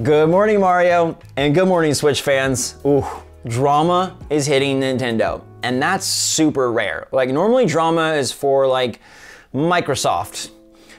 Good morning, Mario, and good morning, Switch fans. Ooh, drama is hitting Nintendo, and that's super rare. Like, normally drama is for like Microsoft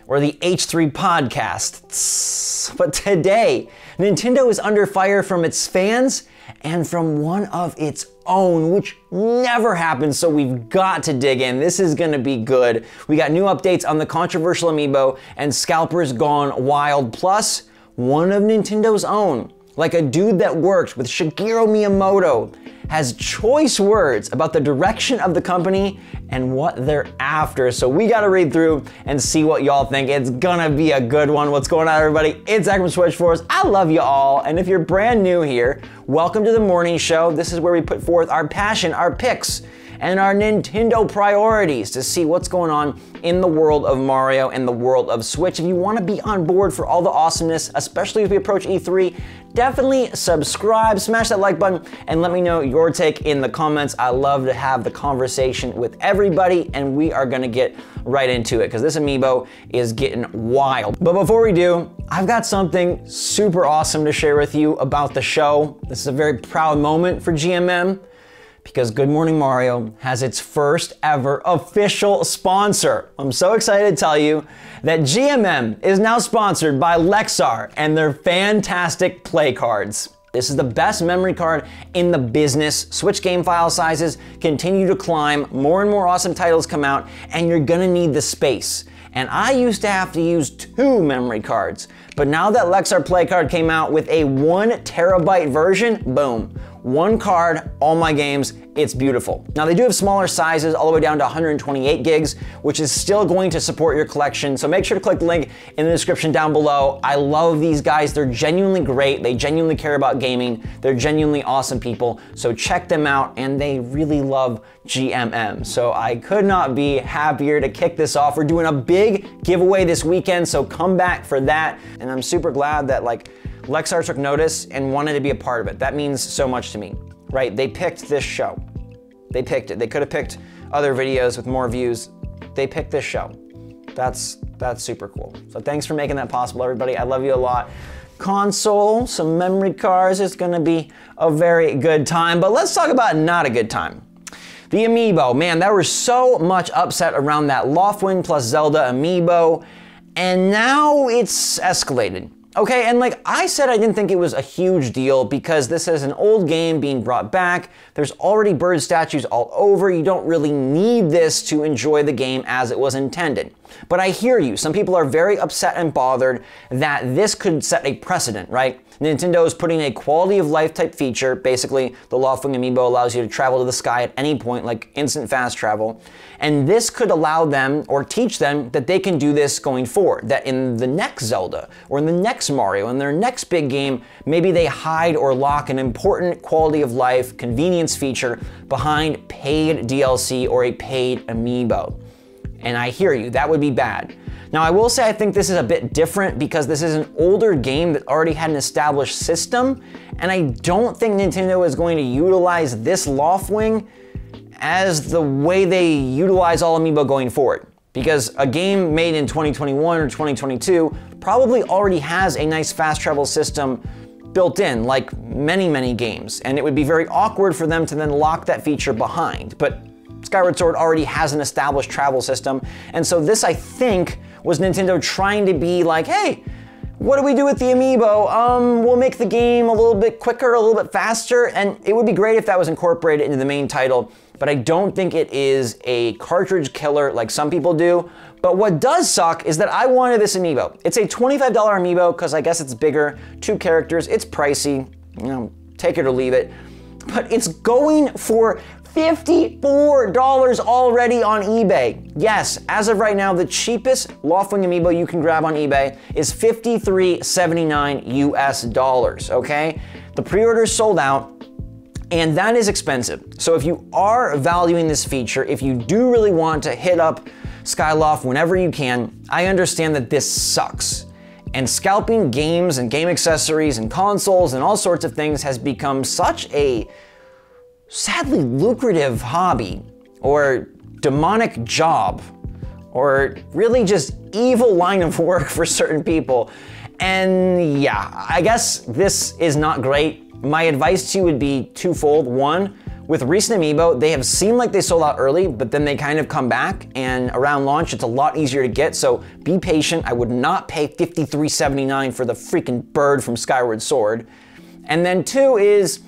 or the H3 podcast. But today, Nintendo is under fire from its fans and from one of its own, which never happens, so we've got to dig in. This is gonna be good. We got new updates on the controversial Amiibo and scalpers gone wild, plus one of Nintendo's own, like a dude that works with Shigeru Miyamoto, has choice words about the direction of the company and what they're after. So we gotta read through and see what y'all think. It's gonna be a good one. What's going on, everybody? It's Zach from Switch Force. I love you all. And if you're brand new here, welcome to the morning show. This is where we put forth our passion, our picks, and our Nintendo priorities to see what's going on in the world of Mario and the world of Switch. If you want to be on board for all the awesomeness, especially as we approach E3, definitely subscribe, smash that like button, and let me know your take in the comments. I love to have the conversation with everybody, and we are gonna get right into it because this Amiibo is getting wild. But before we do, I've got something super awesome to share with you about the show. This is a very proud moment for GMM, because Good Morning Mario has its first ever official sponsor. I'm so excited to tell you that GMM is now sponsored by Lexar and their fantastic play cards. This is the best memory card in the business. Switch game file sizes continue to climb, more and more awesome titles come out, and you're gonna need the space. And I used to have to use 2 memory cards, but now that Lexar Play Card came out with a 1 terabyte version, boom. 1 card, all my games, it's beautiful. Now they do have smaller sizes all the way down to 128 gigs, which is still going to support your collection. So make sure to click the link in the description down below. I love these guys, they're genuinely great. They genuinely care about gaming. They're genuinely awesome people. So check them out, and they really love GMM. So I could not be happier to kick this off. We're doing a big giveaway this weekend, so come back for that. And I'm super glad that Lexar took notice and wanted to be a part of it. That means so much to me, right? They picked this show. They picked it. They could have picked other videos with more views. They picked this show. That's super cool. So thanks for making that possible, everybody. I love you a lot. Console, some memory cards. It's gonna be a very good time, but let's talk about not a good time. The Amiibo, man, there was so much upset around that Loftwing plus Zelda Amiibo, and now it's escalated. Okay, and like I said, I didn't think it was a huge deal because this is an old game being brought back. There's already bird statues all over. You don't really need this to enjoy the game as it was intended. But I hear you. Some people are very upset and bothered that this could set a precedent, right? Nintendo is putting a quality of life type feature. Basically, the Loftwing Amiibo allows you to travel to the sky at any point, like instant fast travel. And this could allow them or teach them that they can do this going forward, that in the next Zelda or in the next Mario, in their next big game, maybe they hide or lock an important quality of life convenience feature behind paid DLC or a paid Amiibo. And I hear you, that would be bad. Now I will say I think this is a bit different because this is an older game that already had an established system, and I don't think Nintendo is going to utilize this Loftwing as the way they utilize all Amiibo going forward. Because a game made in 2021 or 2022 probably already has a nice fast travel system built in, like many games, and it would be very awkward for them to then lock that feature behind. But Skyward Sword already has an established travel system, and so this, I think, was Nintendo trying to be like, hey, what do we do with the Amiibo? We'll make the game a little bit quicker, a little bit faster, and it would be great if that was incorporated into the main title, but I don't think it is a cartridge killer like some people do. But what does suck is that I wanted this Amiibo. It's a $25 Amiibo because I guess it's bigger, 2 characters, it's pricey, you know, take it or leave it, but it's going for $54 already on eBay. Yes, as of right now, the cheapest Loftwing Amiibo you can grab on eBay is $53.79 US, okay? The pre-order's sold out, and that is expensive. So if you are valuing this feature, if you do really want to hit up Skyloft whenever you can, I understand that this sucks. And scalping games and game accessories and consoles and all sorts of things has become such a sadly lucrative hobby or demonic job or really just evil line of work for certain people. And yeah, I guess this is not great. My advice to you would be twofold. One, with recent Amiibo, they have seemed like they sold out early, but then they kind of come back, and around launch, it's a lot easier to get, so be patient. I would not pay $53.79 for the freaking bird from Skyward Sword. And then two is,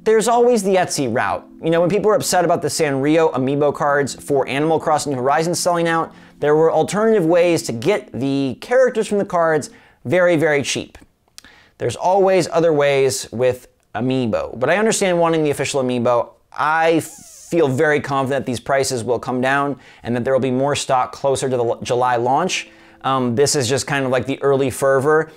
there's always the Etsy route. You know, when people were upset about the Sanrio Amiibo cards for Animal Crossing New Horizons selling out, there were alternative ways to get the characters from the cards very, very cheap. There's always other ways with Amiibo, but I understand wanting the official Amiibo. I feel very confident these prices will come down and that there will be more stock closer to the July launch. This is just kind of like the early fervor.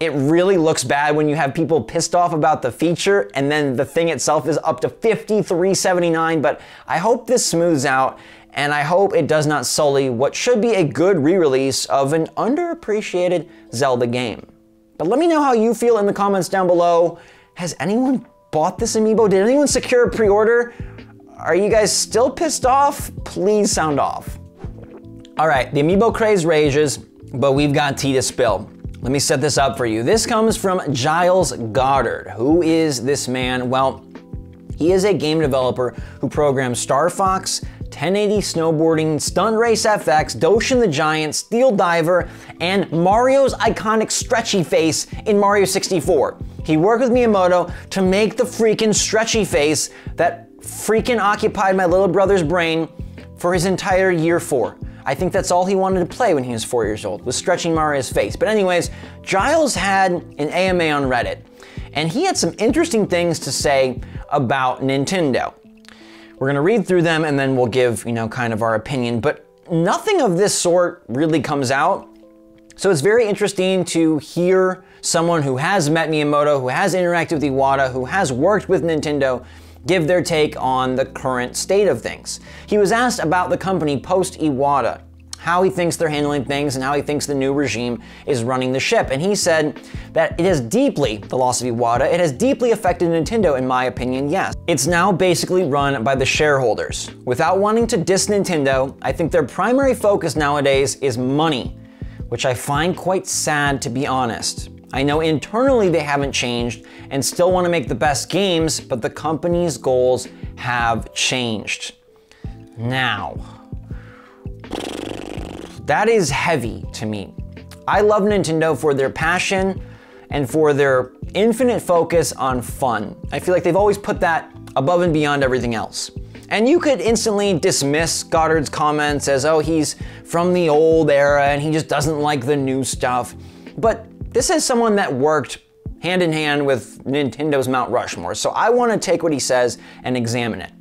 It really looks bad when you have people pissed off about the feature and then the thing itself is up to $53.79, but I hope this smooths out and I hope it does not sully what should be a good re-release of an underappreciated Zelda game. But let me know how you feel in the comments down below. Has anyone bought this Amiibo? Did anyone secure a pre-order? Are you guys still pissed off? Please sound off. All right, the Amiibo craze rages, but we've got tea to spill. Let me set this up for you. This comes from Giles Goddard. Who is this man? Well, he is a game developer who programs Star Fox, 1080 Snowboarding, Stunt Race FX, Doshin the Giant, Steel Diver, and Mario's iconic stretchy face in Mario 64. He worked with Miyamoto to make the freaking stretchy face that freaking occupied my little brother's brain for his entire year 4. I think that's all he wanted to play when he was 4 years old, was stretching Mario's face. But anyways, Giles had an AMA on Reddit, and he had some interesting things to say about Nintendo. We're gonna read through them and then we'll give, you know, kind of our opinion, but nothing of this sort really comes out. So it's very interesting to hear someone who has met Miyamoto, who has interacted with Iwata, who has worked with Nintendo, give their take on the current state of things. He was asked about the company post Iwata, how he thinks they're handling things and how he thinks the new regime is running the ship. And he said that it has deeply, the loss of Iwata, it has deeply affected Nintendo in my opinion, yes. It's now basically run by the shareholders. Without wanting to diss Nintendo, I think their primary focus nowadays is money, which I find quite sad to be honest. I know internally they haven't changed and still want to make the best games, but the company's goals have changed. Now, that is heavy to me. I love Nintendo for their passion and for their infinite focus on fun. I feel like they've always put that above and beyond everything else. And you could instantly dismiss Goddard's comments as, oh, he's from the old era and he just doesn't like the new stuff. But this is someone that worked hand in hand with Nintendo's Mount Rushmore, so I want to take what he says and examine it.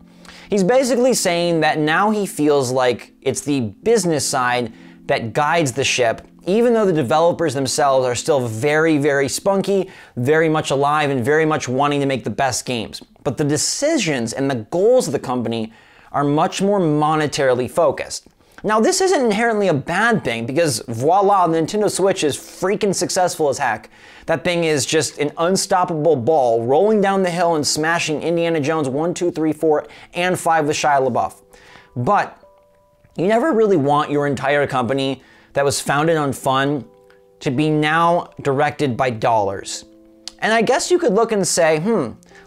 He's basically saying that now he feels like it's the business side that guides the ship, even though the developers themselves are still very, very spunky, very much alive, and very much wanting to make the best games. But the decisions and the goals of the company are much more monetarily focused. Now, this isn't inherently a bad thing because voila, the Nintendo Switch is freaking successful as heck. That thing is just an unstoppable ball rolling down the hill and smashing Indiana Jones 1, 2, 3, 4, and 5 with Shia LaBeouf. But you never really want your entire company that was founded on fun to be now directed by dollars. And I guess you could look and say,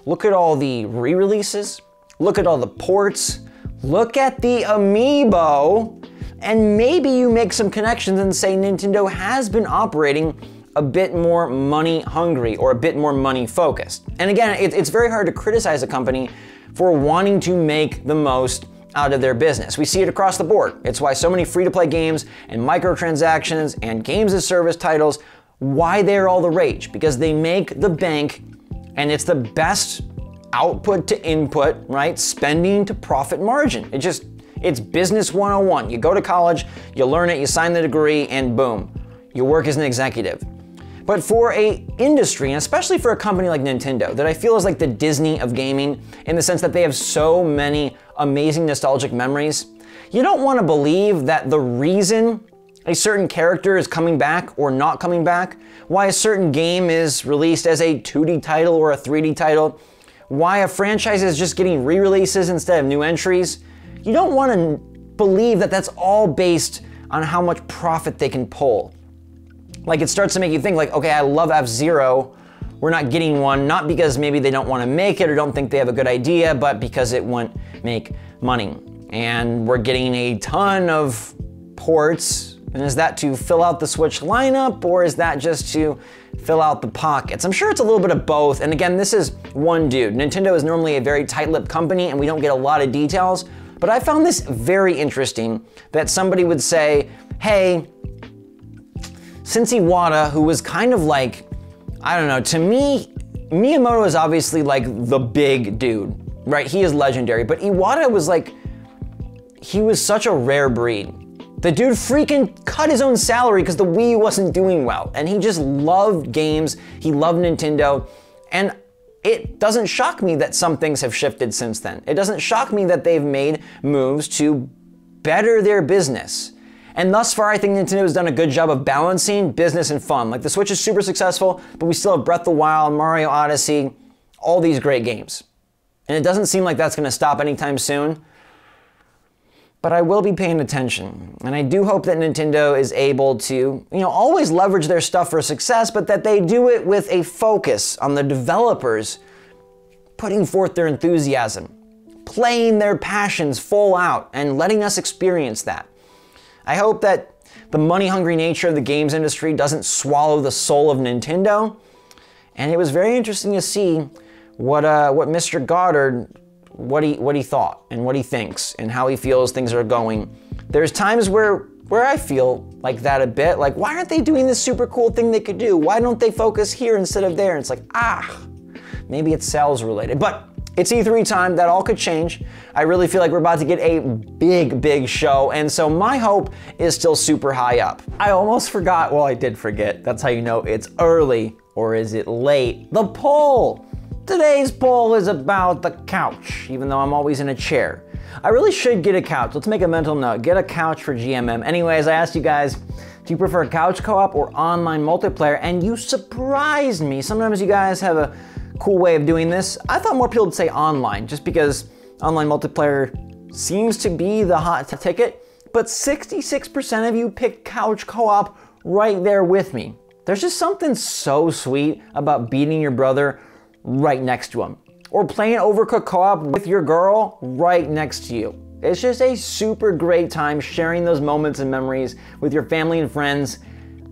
look at all the re-releases, look at all the ports, look at the Amiibo, and maybe you make some connections and say Nintendo has been operating a bit more money hungry or a bit more money focused. And again, it's very hard to criticize a company for wanting to make the most out of their business. We see it across the board. It's why so many free-to-play games and microtransactions and games as service titles, why they're all the rage, because they make the bank and it's the best output to input, right? Spending to profit margin. It's business 101. You go to college, you learn it, you sign the degree, and boom, you work as an executive. But for a industry, and especially for a company like Nintendo, that I feel is like the Disney of gaming, in the sense that they have so many amazing nostalgic memories, you don't want to believe that the reason a certain character is coming back or not coming back, why a certain game is released as a 2D title or a 3D title, why a franchise is just getting re-releases instead of new entries, you don't want to believe that that's all based on how much profit they can pull. Like it starts to make you think like, okay, I love F-Zero. We're not getting one, not because maybe they don't want to make it or don't think they have a good idea, but because it won't make money. And we're getting a ton of ports. And is that to fill out the Switch lineup, or is that just to fill out the pockets? I'm sure it's a little bit of both. And again, this is one dude. Nintendo is normally a very tight-lipped company and we don't get a lot of details, but I found this very interesting that somebody would say, hey, since Iwata, who was kind of like, I don't know, to me, Miyamoto is obviously like the big dude, right? He is legendary, but Iwata was like, he was such a rare breed. The dude freaking cut his own salary because the Wii wasn't doing well, and he just loved games, he loved Nintendo, and it doesn't shock me that some things have shifted since then. It doesn't shock me that they've made moves to better their business. And thus far, I think Nintendo has done a good job of balancing business and fun. Like the Switch is super successful, but we still have Breath of the Wild, Mario Odyssey, all these great games. And it doesn't seem like that's gonna stop anytime soon. But I will be paying attention. And I do hope that Nintendo is able to, always leverage their stuff for success, but that they do it with a focus on the developers putting forth their enthusiasm, playing their passions full out, and letting us experience that. I hope that the money-hungry nature of the games industry doesn't swallow the soul of Nintendo. And it was very interesting to see what Mr. Goddard, what he thought and what he thinks and how he feels things are going. There's times where I feel like that a bit, like why aren't they doing this super cool thing they could do? Why don't they focus here instead of there? And it's like, maybe it's sales related, but it's E3 time, that all could change. I really feel like we're about to get a big show, and so my hope is still super high up. I almost forgot, well I did forget, that's how you know it's early or is it late. The poll! Today's poll is about the couch, even though I'm always in a chair. I really should get a couch. Let's make a mental note, get a couch for GMM. Anyways, I asked you guys, do you prefer couch co-op or online multiplayer? And you surprised me. Sometimes you guys have a cool way of doing this. I thought more people would say online, just because online multiplayer seems to be the hot ticket, but 66% of you picked couch co-op right there with me. There's just something so sweet about beating your brother right next to him, or playing Overcooked co-op with your girl right next to you. It's just a super great time sharing those moments and memories with your family and friends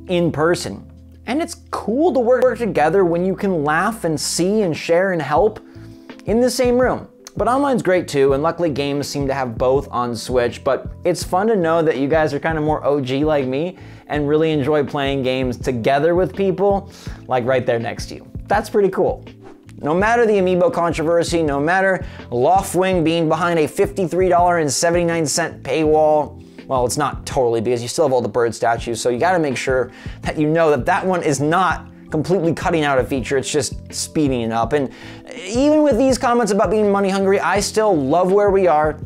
in person. And it's cool to work together when you can laugh and see and share and help in the same room. But online's great too, and luckily games seem to have both on Switch, but it's fun to know that you guys are kind of more OG like me and really enjoy playing games together with people, like right there next to you. That's pretty cool. No matter the Amiibo controversy, no matter Loftwing being behind a $53.79 paywall, well, it's not totally, because you still have all the bird statues, so you gotta make sure that you know that that one is not completely cutting out a feature, it's just speeding it up. And even with these comments about being money hungry, I still love where we are,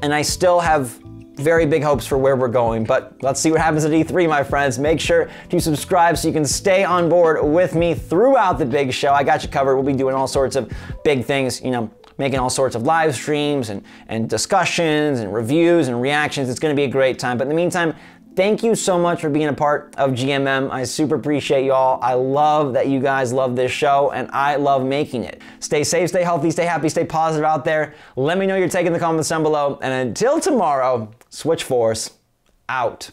and I still have very big hopes for where we're going. But let's see what happens at E3, my friends. Make sure to subscribe so you can stay on board with me throughout the big show. I got you covered. We'll be doing all sorts of big things, making all sorts of live streams and discussions and reviews and reactions. It's gonna be a great time. But in the meantime, thank you so much for being a part of GMM. I super appreciate y'all. I love that you guys love this show, and I love making it. Stay safe, stay healthy, stay happy, stay positive out there. Let me know your take in the comments down below. And until tomorrow, Switch Force out.